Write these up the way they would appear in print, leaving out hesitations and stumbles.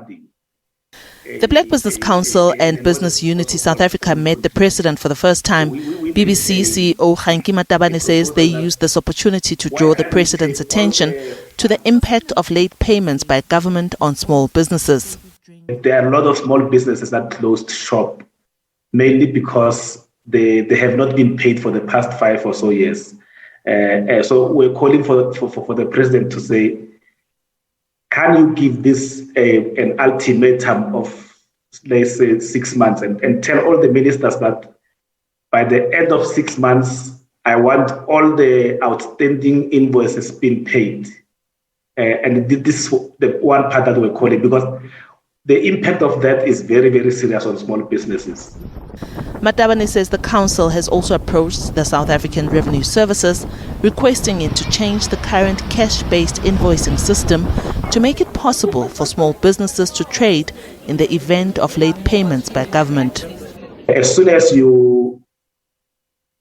funding. The Black Business Council and Business Unity South Africa met the president for the first time. BBC CEO Khanki Matabane says they used this opportunity to draw the president's attention to the impact of late payments by government on small businesses. There are a lot of small businesses that closed shop, mainly because they have not been paid for the past 5 or so years. So we're calling for the president to say, can you give this an ultimatum of, let's say, 6 months and tell all the ministers that by the end of 6 months, I want all the outstanding invoices being paid. And this is the one part that we're calling, because the impact of that is very, very serious on small businesses. Matabane says the council has also approached the South African Revenue Services, requesting it to change the current cash-based invoicing system to make it possible for small businesses to trade in the event of late payments by government. As soon as you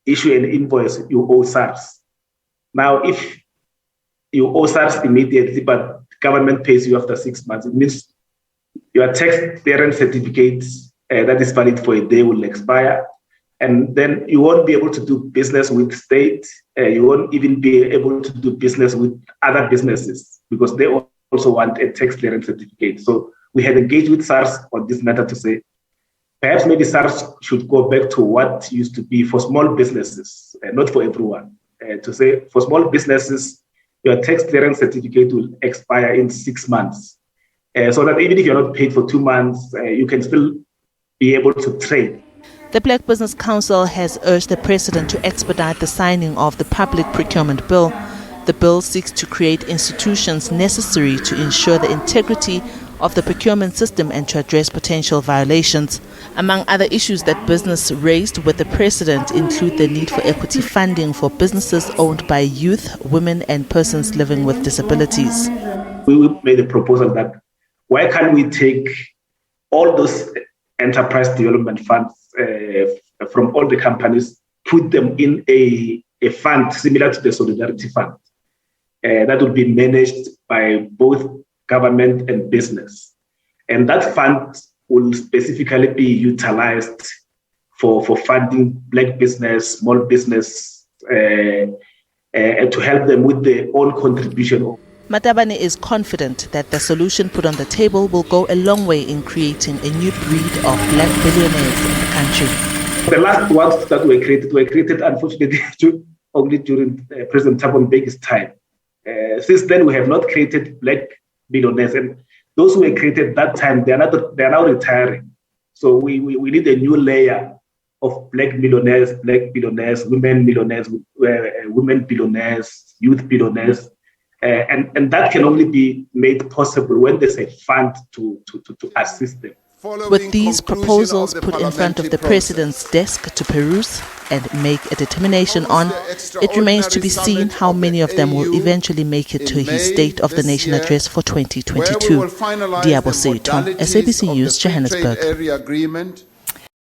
issue an invoice, you owe SARS. Now, if you owe SARS immediately, but government pays you after 6 months, it means your tax clearance certificate that is valid for a day will expire. And then you won't be able to do business with state. You won't even be able to do business with other businesses because they also want a tax clearance certificate. So we had engaged with SARS on this matter to say, perhaps maybe SARS should go back to what used to be for small businesses, not for everyone. To say for small businesses, your tax clearance certificate will expire in 6 months. So that even if you're not paid for 2 months, you can still be able to trade. The Black Business Council has urged the president to expedite the signing of the public procurement bill. The bill seeks to create institutions necessary to ensure the integrity of the procurement system and to address potential violations. Among other issues that business raised with the president include the need for equity funding for businesses owned by youth, women and persons living with disabilities. We made a proposal that why can't we take all those enterprise development funds from all the companies, put them in a fund similar to the Solidarity Fund that will be managed by both government and business. And that fund will specifically be utilized for funding Black business, small business, and to help them with their own contribution. Matabane is confident that the solution put on the table will go a long way in creating a new breed of Black billionaires in the country. The last ones that were created unfortunately only during President Thabo Mbeki's time. Since then, we have not created Black billionaires, and those who were created that time, they are now retiring. So we need a new layer of Black billionaires, women billionaires, women billionaires, youth billionaires. And that can only be made possible when there's a fund to assist them. With these proposals put in front of the president's desk to peruse and make a determination on, it remains to be seen how many of them will eventually make it to his State of the Nation address for 2022. Diabo Seito, SABC News, Johannesburg.